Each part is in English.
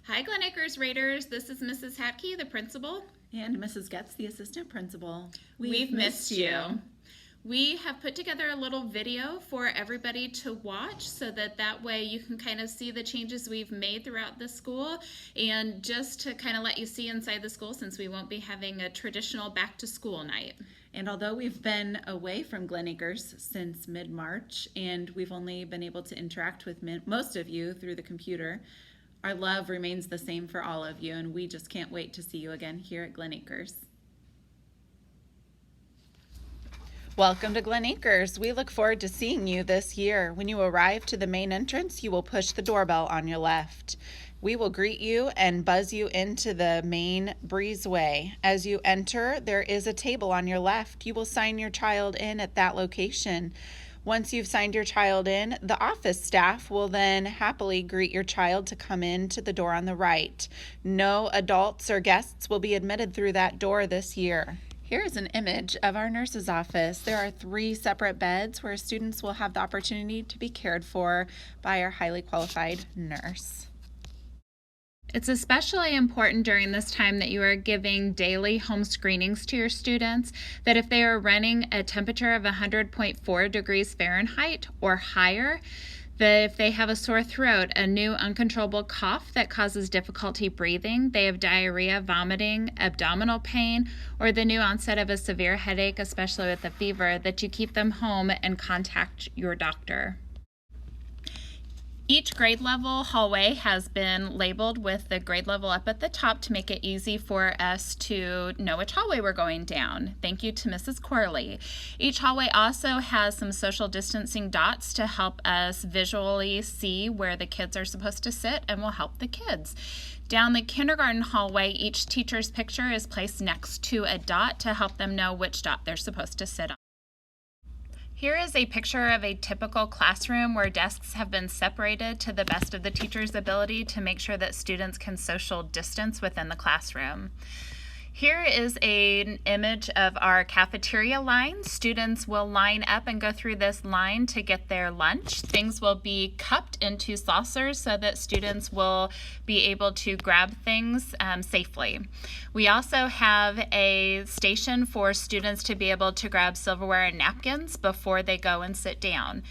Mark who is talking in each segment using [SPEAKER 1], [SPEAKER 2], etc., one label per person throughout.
[SPEAKER 1] Hi, Glen Acres Raiders. This is Mrs. Hatke, the principal.
[SPEAKER 2] And Mrs. Getz, the assistant principal.
[SPEAKER 1] We've missed you. We have put together a little video for everybody to watch so that way you can kind of see the changes we've made throughout the school, and just to kind of let you see inside the school since we won't be having a traditional back to school night.
[SPEAKER 2] And although we've been away from Glen Acres since mid-March and we've only been able to interact with most of you through the computer, our love remains the same for all of you, and we just can't wait to see you again here at Glen Acres. Welcome to Glen Acres. We look forward to seeing you this year. When you arrive to the main entrance, you will push the doorbell on your left. We will greet you and buzz you into the main breezeway. As you enter, there is a table on your left. You will sign your child in at that location. Once you've signed your child in, the office staff will then happily greet your child to come in to the door on the right. No adults or guests will be admitted through that door this year. Here is an image of our nurse's office. There are 3 separate beds where students will have the opportunity to be cared for by our highly qualified nurse.
[SPEAKER 1] It's especially important during this time that you are giving daily home screenings to your students, that if they are running a temperature of 100.4 degrees Fahrenheit or higher, that if they have a sore throat, a new uncontrollable cough that causes difficulty breathing, they have diarrhea, vomiting, abdominal pain, or the new onset of a severe headache, especially with a fever, that you keep them home and contact your doctor. Each grade level hallway has been labeled with the grade level up at the top to make it easy for us to know which hallway we're going down. Thank you to Mrs. Corley. Each hallway also has some social distancing dots to help us visually see where the kids are supposed to sit and will help the kids. Down the kindergarten hallway, each teacher's picture is placed next to a dot to help them know which dot they're supposed to sit on. Here is a picture of a typical classroom where desks have been separated to the best of the teacher's ability to make sure that students can social distance within the classroom. Here is an image of our cafeteria line. Students will line up and go through this line to get their lunch. Things will be cupped into saucers so that students will be able to grab things safely. We also have a station for students to be able to grab silverware and napkins before they go and sit down.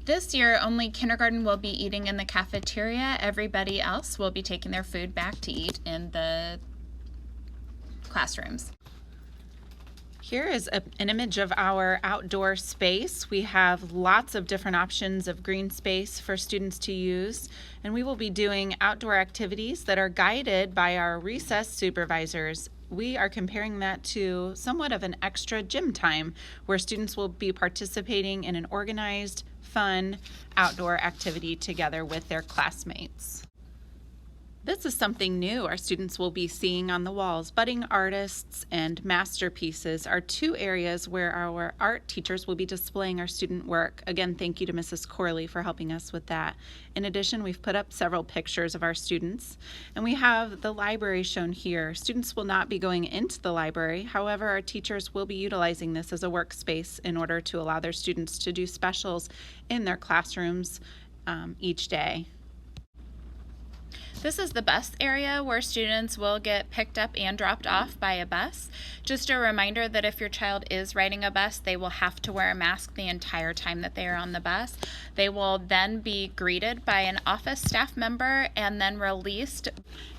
[SPEAKER 1] This year, only kindergarten will be eating in the cafeteria. Everybody else will be taking their food back to eat in the classrooms.
[SPEAKER 2] Here is an image of our outdoor space. We have lots of different options of green space for students to use, and we will be doing outdoor activities that are guided by our recess supervisors. We are comparing that to somewhat of an extra gym time where students will be participating in an organized, fun outdoor activity together with their classmates. This is something new our students will be seeing on the walls. Budding artists and masterpieces are 2 areas where our art teachers will be displaying our student work. Again, thank you to Mrs. Corley for helping us with that. In addition, we've put up several pictures of our students, and we have the library shown here. Students will not be going into the library. However, our teachers will be utilizing this as a workspace in order to allow their students to do specials in their classrooms each day.
[SPEAKER 1] This is the bus area where students will get picked up and dropped off by a bus. Just a reminder that if your child is riding a bus, they will have to wear a mask the entire time that they are on the bus. They will then be greeted by an office staff member and then released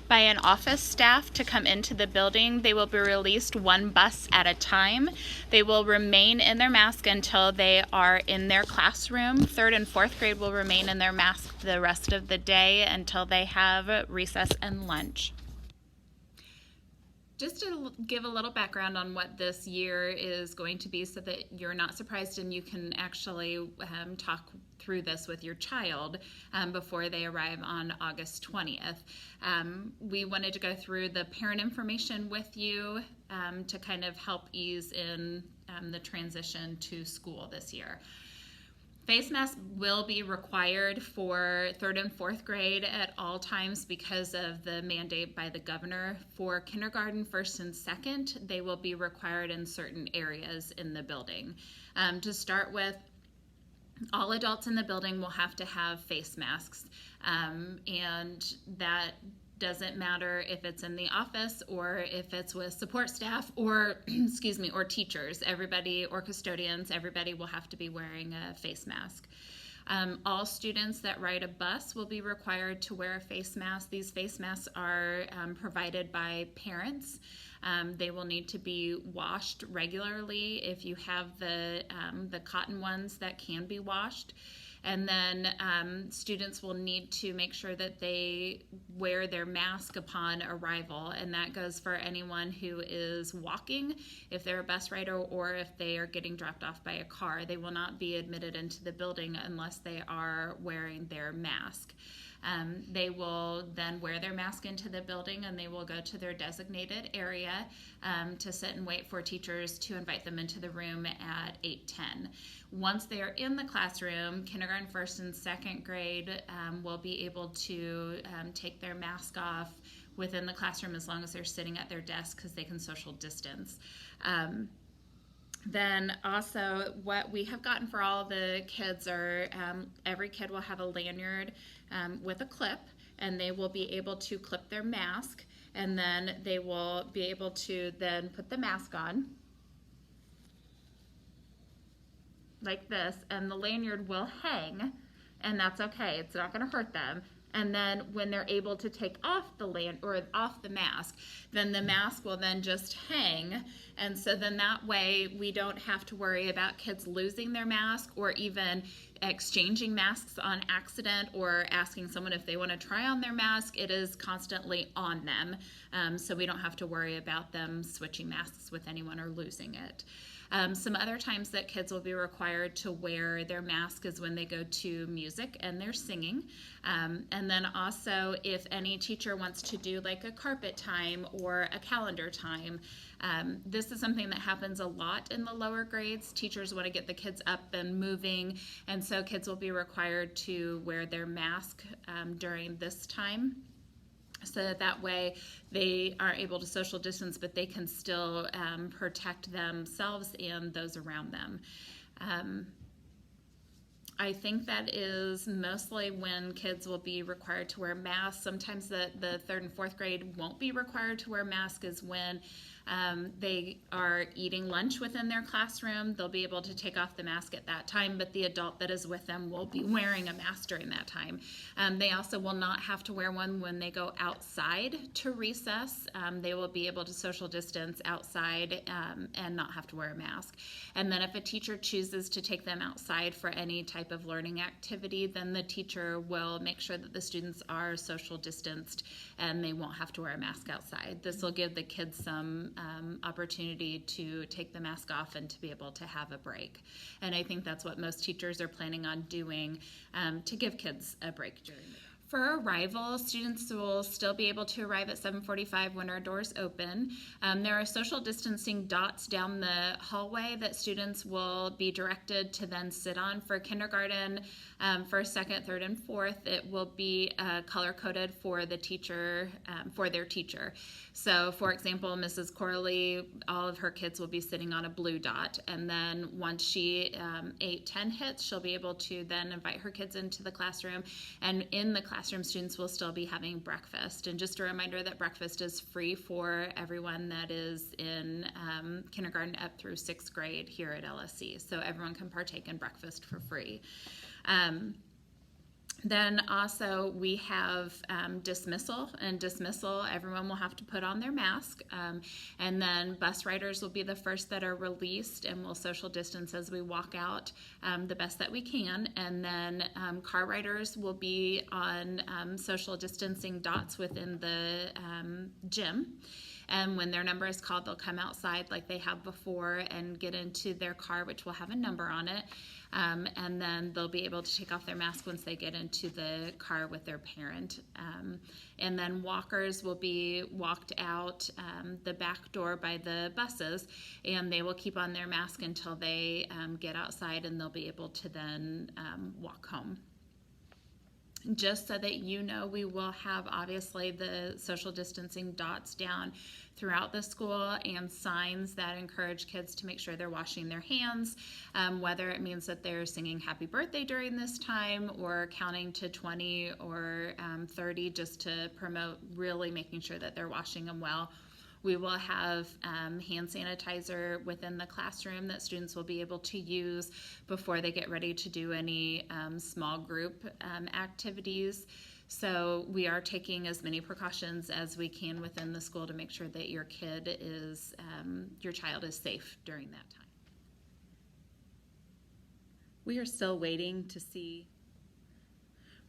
[SPEAKER 1] by an office staff to come into the building. They will be released 1 bus at a time. They will remain in their mask until they are in their classroom. 3rd and 4th grade will remain in their mask the rest of the day until they have recess and lunch. Just to give a little background on what this year is going to be so that you're not surprised and you can actually talk through this with your child before they arrive on August 20th. We wanted to go through the parent information with you to kind of help ease in the transition to school this year. Face masks will be required for 3rd and 4th grade at all times because of the mandate by the governor. For kindergarten, 1st and 2nd, they will be required in certain areas in the building. To start with, All adults in the building will have to have face masks, and that doesn't matter if it's in the office or if it's with support staff or excuse me, or teachers. Everybody, or custodians, everybody will have to be wearing a face mask. All students that ride a bus will be required to wear a face mask. These face masks are provided by parents. They will need to be washed regularly if you have the cotton ones that can be washed. And then students will need to make sure that they wear their mask upon arrival, and that goes for anyone who is walking, if they're a bus rider, or if they are getting dropped off by a car. They will not be admitted into the building unless they are wearing their mask. They will then wear their mask into the building, and they will go to their designated area to sit and wait for teachers to invite them into the room at 8:10. Once they are in the classroom, kindergarten, first and second grade will be able to take their mask off within the classroom as long as they're sitting at their desk, because they can social distance. Then also what we have gotten for all the kids are every kid will have a lanyard with a clip, and they will be able to clip their mask, and then they will be able to then put the mask on like this, and the lanyard will hang, and that's okay. It's not going to hurt them. And then when they're able to take off off the mask, then the mask will then just hang. And so then that way we don't have to worry about kids losing their mask, or even exchanging masks on accident, or asking someone if they want to try on their mask. It is constantly on them. So we don't have to worry about them switching masks with anyone or losing it. Some other times that kids will be required to wear their mask is when they go to music and they're singing. And then also if any teacher wants to do like a carpet time or a calendar time, this is something that happens a lot in the lower grades. Teachers want to get the kids up and moving, and so kids will be required to wear their mask during this time, so that way they are able to social distance, but they can still protect themselves and those around them. I think that is mostly when kids will be required to wear masks. Sometimes the third and fourth grade won't be required to wear masks is when they are eating lunch within their classroom. They'll be able to take off the mask at that time, but the adult that is with them will be wearing a mask during that time. They also will not have to wear one when they go outside to recess. They will be able to social distance outside and not have to wear a mask. And then if a teacher chooses to take them outside for any type of learning activity, then the teacher will make sure that the students are social distanced and they won't have to wear a mask outside. This will give the kids some opportunity to take the mask off and to be able to have a break. And I think that's what most teachers are planning on doing to give kids a break during the day. For arrival, students will still be able to arrive at 7:45 when our doors open. There are social distancing dots down the hallway that students will be directed to then sit on. For kindergarten, first, second, third, and fourth, it will be color-coded for the teacher, for their teacher. So, for example, Mrs. Corley, all of her kids will be sitting on a blue dot, and then once she 8:10 hits, she'll be able to then invite her kids into the classroom, and in the classroom, students will still be having breakfast. And just a reminder that breakfast is free for everyone that is in kindergarten up through sixth grade here at LSC. So everyone can partake in breakfast for free. Then also we have dismissal. And dismissal, everyone will have to put on their mask. And then bus riders will be the first that are released, and we'll social distance as we walk out the best that we can. And then car riders will be on social distancing dots within the gym. And when their number is called, they'll come outside like they have before and get into their car, which will have a number on it. And then they'll be able to take off their mask once they get into the car with their parent. And then walkers will be walked out the back door by the buses, and they will keep on their mask until they get outside, and they'll be able to then walk home. Just so that you know, we will have obviously the social distancing dots down throughout the school and signs that encourage kids to make sure they're washing their hands, whether it means that they're singing happy birthday during this time or counting to 20 or 30, just to promote really making sure that they're washing them well. We will have hand sanitizer within the classroom that students will be able to use before they get ready to do any small group activities. So we are taking as many precautions as we can within the school to make sure that your child is safe during that time.
[SPEAKER 2] We are still waiting to see.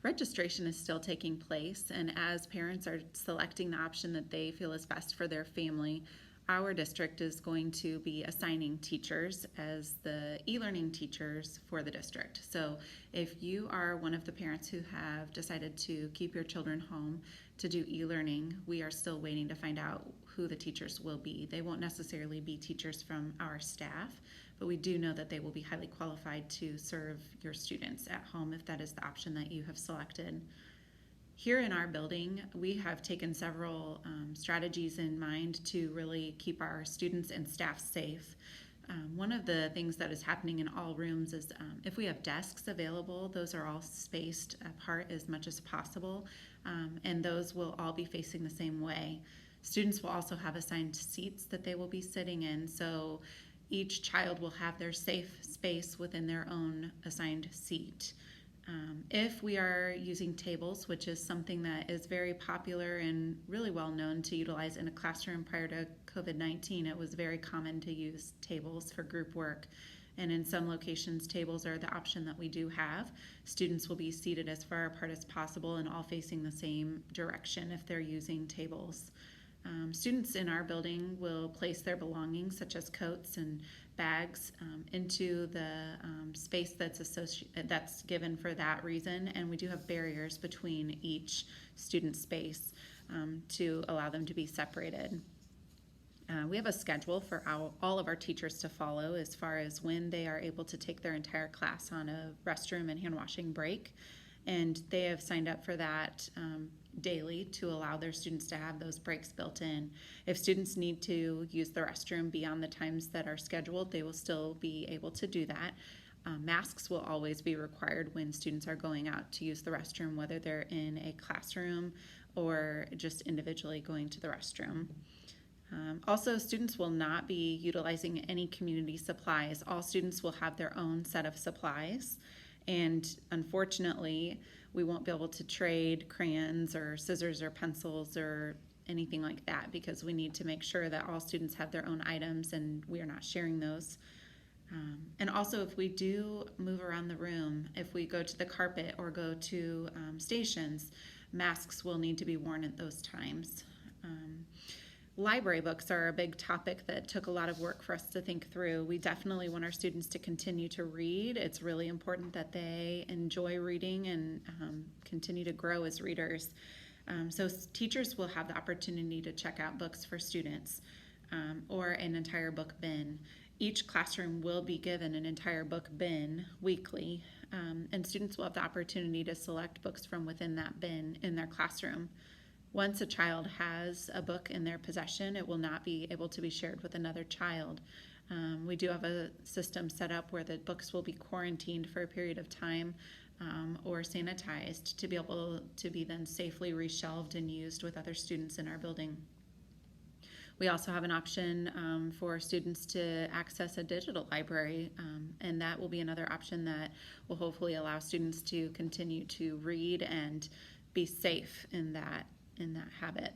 [SPEAKER 2] Registration is still taking place, and as parents are selecting the option that they feel is best for their family, our district is going to be assigning teachers as the e-learning teachers for the district. So if you are one of the parents who have decided to keep your children home to do e-learning, we are still waiting to find out who the teachers will be. They won't necessarily be teachers from our staff, but we do know that they will be highly qualified to serve your students at home if that is the option that you have selected. Here in our building, we have taken several strategies in mind to really keep our students and staff safe. One of the things that is happening in all rooms is if we have desks available, those are all spaced apart as much as possible, and those will all be facing the same way. Students will also have assigned seats that they will be sitting in, so each child will have their safe space within their own assigned seat. If we are using tables, which is something that is very popular and really well known to utilize in a classroom prior to COVID-19, it was very common to use tables for group work. And in some locations, tables are the option that we do have. Students will be seated as far apart as possible and all facing the same direction if they're using tables. Students in our building will place their belongings, such as coats and bags, into the space that's given for that reason, and we do have barriers between each student space to allow them to be separated. We have a schedule for all of our teachers to follow as far as when they are able to take their entire class on a restroom and hand washing break, and they have signed up for that daily to allow their students to have those breaks built in. If students need to use the restroom beyond the times that are scheduled, they will still be able to do that. Masks will always be required when students are going out to use the restroom, whether they're in a classroom or just individually going to the restroom. Also, students will not be utilizing any community supplies. All students will have their own set of supplies. And unfortunately, we won't be able to trade crayons or scissors or pencils or anything like that because we need to make sure that all students have their own items and we are not sharing those. And also, if we do move around the room, if we go to the carpet or go to stations, masks will need to be worn at those times. Library books are a big topic that took a lot of work for us to think through. We definitely want our students to continue to read. It's really important that they enjoy reading and continue to grow as readers. So teachers will have the opportunity to check out books for students or an entire book bin. Each classroom will be given an entire book bin weekly, and students will have the opportunity to select books from within that bin in their classroom. Once a child has a book in their possession, it will not be able to be shared with another child. We do have a system set up where the books will be quarantined for a period of time or sanitized to be able to be then safely reshelved and used with other students in our building. We also have an option for students to access a digital library, and that will be another option that will hopefully allow students to continue to read and be safe in that habit.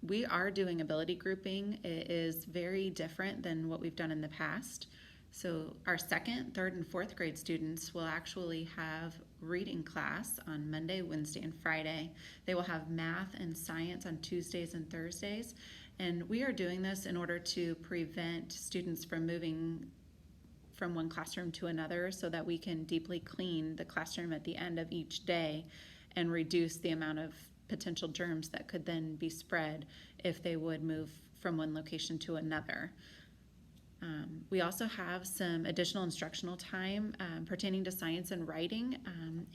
[SPEAKER 2] We are doing ability grouping. It is very different than what we've done in the past. So our second, third, and fourth grade students will actually have reading class on Monday, Wednesday, and Friday. They will have math and science on Tuesdays and Thursdays. And we are doing this in order to prevent students from moving from one classroom to another so that we can deeply clean the classroom at the end of each day and reduce the amount of potential germs that could then be spread if they would move from one location to another. We also have some additional instructional time pertaining to science and writing,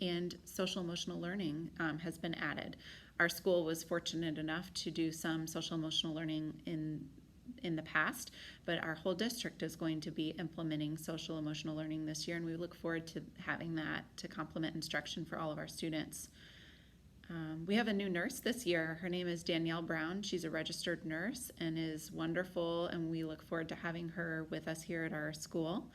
[SPEAKER 2] and social emotional learning has been added. Our school was fortunate enough to do some social emotional learning in the past, but our whole district is going to be implementing social emotional learning this year, and we look forward to having that to complement instruction for all of our students. We have a new nurse this year. Her name is Danielle Brown. She's a registered nurse and is wonderful, and we look forward to having her with us here at our school.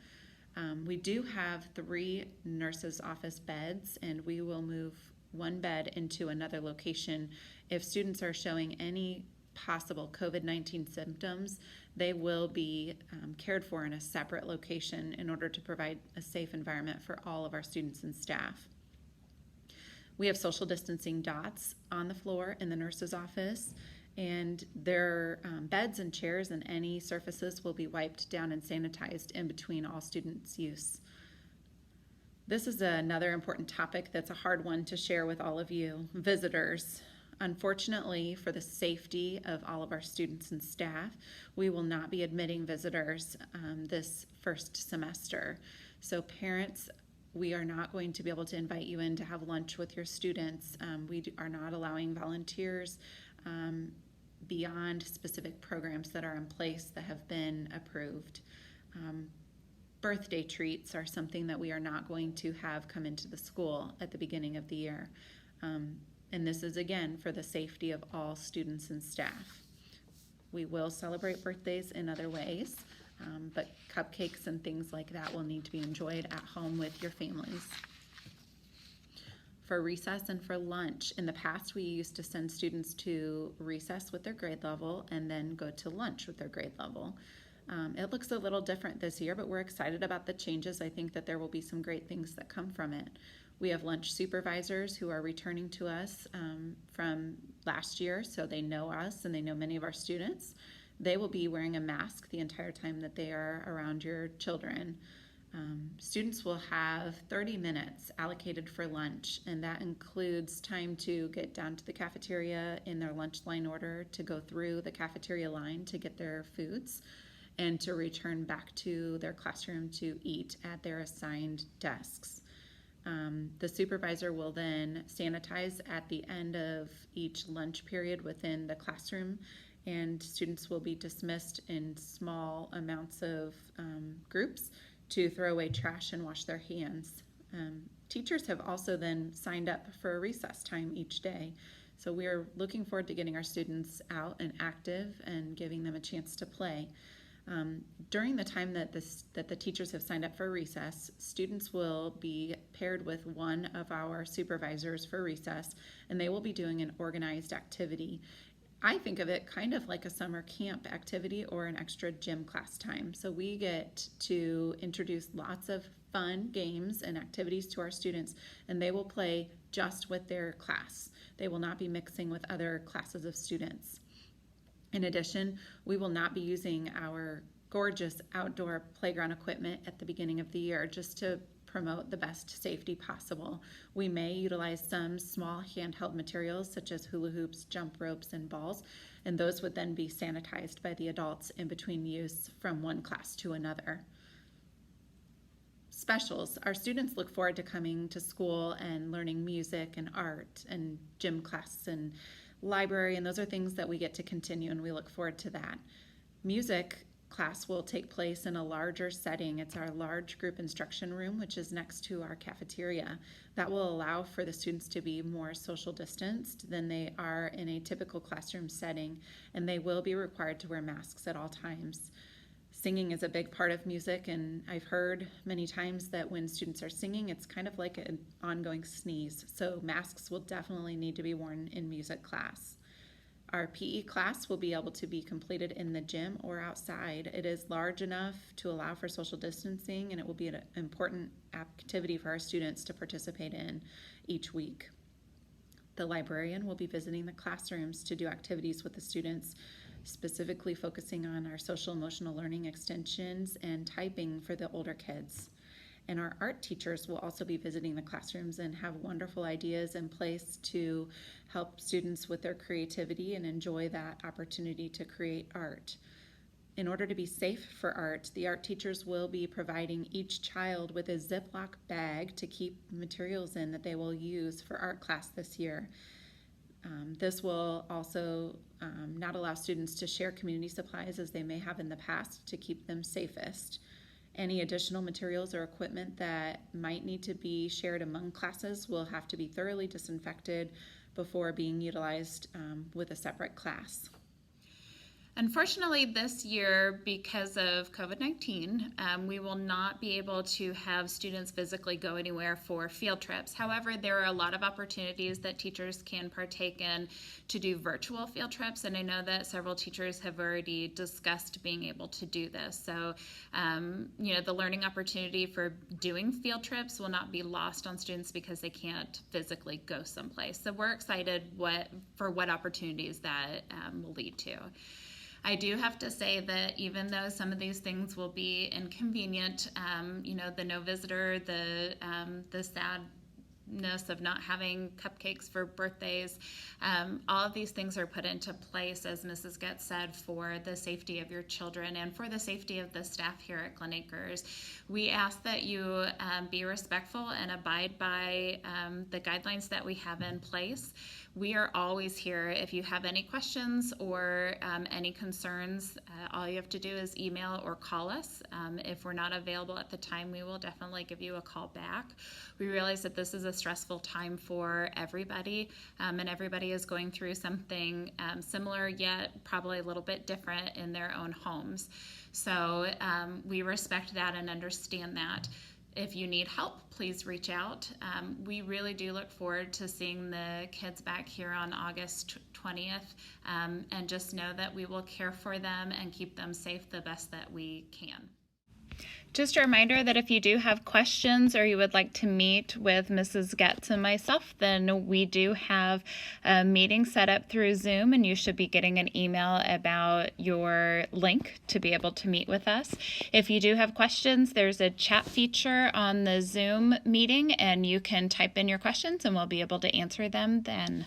[SPEAKER 2] We do have 3 nurses' office beds, and we will move one bed into another location. If students are showing any possible COVID-19 symptoms, they will be cared for in a separate location in order to provide a safe environment for all of our students and staff. We have social distancing dots on the floor in the nurse's office, and their beds and chairs and any surfaces will be wiped down and sanitized in between all students' use. This is another important topic that's a hard one to share with all of you, visitors. Unfortunately, for the safety of all of our students and staff, we will not be admitting visitors this first semester. So parents, we are not going to be able to invite you in to have lunch with your students. We are not allowing volunteers beyond specific programs that are in place that have been approved. Birthday treats are something that we are not going to have come into the school at the beginning of the year. And this is, again, for the safety of all students and staff. We will celebrate birthdays in other ways, but cupcakes and things like that will need to be enjoyed at home with your families. For recess and for lunch, in the past we used to send students to recess with their grade level and then go to lunch with their grade level. It looks a little different this year, but we're excited about the changes. I think that there will be some great things that come from it. We have lunch supervisors who are returning to us from last year, so they know us and they know many of our students. They will be wearing a mask the entire time that they are around your children. Students will have 30 minutes allocated for lunch, and that includes time to get down to the cafeteria in their lunch line order, to go through the cafeteria line to get their foods, and to return back to their classroom to eat at their assigned desks. The supervisor will then sanitize at the end of each lunch period within the classroom, and students will be dismissed in small amounts of groups to throw away trash and wash their hands. Teachers have also then signed up for a recess time each day. So we are looking forward to getting our students out and active and giving them a chance to play. During the time that the teachers have signed up for recess, students will be paired with one of our supervisors for recess, and they will be doing an organized activity. I think of it kind of like a summer camp activity or an extra gym class time. So we get to introduce lots of fun games and activities to our students, and they will play just with their class. They will not be mixing with other classes of students. In addition, we will not be using our gorgeous outdoor playground equipment at the beginning of the year just to promote the best safety possible. We may utilize some small handheld materials such as hula hoops, jump ropes, and balls, and those would then be sanitized by the adults in between use from one class to another. Specials. Our students look forward to coming to school and learning music and art and gym class and library, and those are things that we get to continue, and we look forward to that. Music class will take place in a larger setting. It's our large group instruction room, which is next to our cafeteria. That will allow for the students to be more social distanced than they are in a typical classroom setting, and they will be required to wear masks at all times. Singing is a big part of music, and I've heard many times that when students are singing, it's kind of like an ongoing sneeze. So masks will definitely need to be worn in music class. Our PE class will be able to be completed in the gym or outside. It is large enough to allow for social distancing, and it will be an important activity for our students to participate in each week. The librarian will be visiting the classrooms to do activities with the students, specifically focusing on our social emotional learning extensions and typing for the older kids. And our art teachers will also be visiting the classrooms and have wonderful ideas in place to help students with their creativity and enjoy that opportunity to create art. In order to be safe for art, the art teachers will be providing each child with a Ziploc bag to keep materials in that they will use for art class this year. This will also not allow students to share community supplies as they may have in the past to keep them safest. Any additional materials or equipment that might need to be shared among classes will have to be thoroughly disinfected before being utilized with a separate class.
[SPEAKER 1] Unfortunately, this year, because of COVID-19, we will not be able to have students physically go anywhere for field trips. However, there are a lot of opportunities that teachers can partake in to do virtual field trips, and I know that several teachers have already discussed being able to do this. So, the learning opportunity for doing field trips will not be lost on students because they can't physically go someplace. So we're excited for what opportunities that will lead to. I do have to say that even though some of these things will be inconvenient, the no visitor, the sadness of not having cupcakes for birthdays, all of these things are put into place, as Mrs. Getz said, for the safety of your children and for the safety of the staff here at Glen Acres. We ask that you be respectful and abide by the guidelines that we have in place. We are always here. If you have any questions or any concerns, all you have to do is email or call us. If we're not available at the time, we will definitely give you a call back. We realize that this is a stressful time for everybody, and everybody is going through something similar, yet probably a little bit different in their own homes. So we respect that and understand that. If you need help, please reach out. We really do look forward to seeing the kids back here on August 20th, and just know that we will care for them and keep them safe the best that we can. Just a reminder that if you do have questions or you would like to meet with Mrs. Getz and myself, then we do have a meeting set up through Zoom, and you should be getting an email about your link to be able to meet with us. If you do have questions, there's a chat feature on the Zoom meeting, and you can type in your questions and we'll be able to answer them then.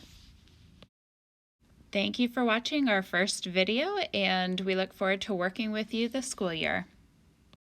[SPEAKER 1] Thank you for watching our first video, and we look forward to working with you this school year.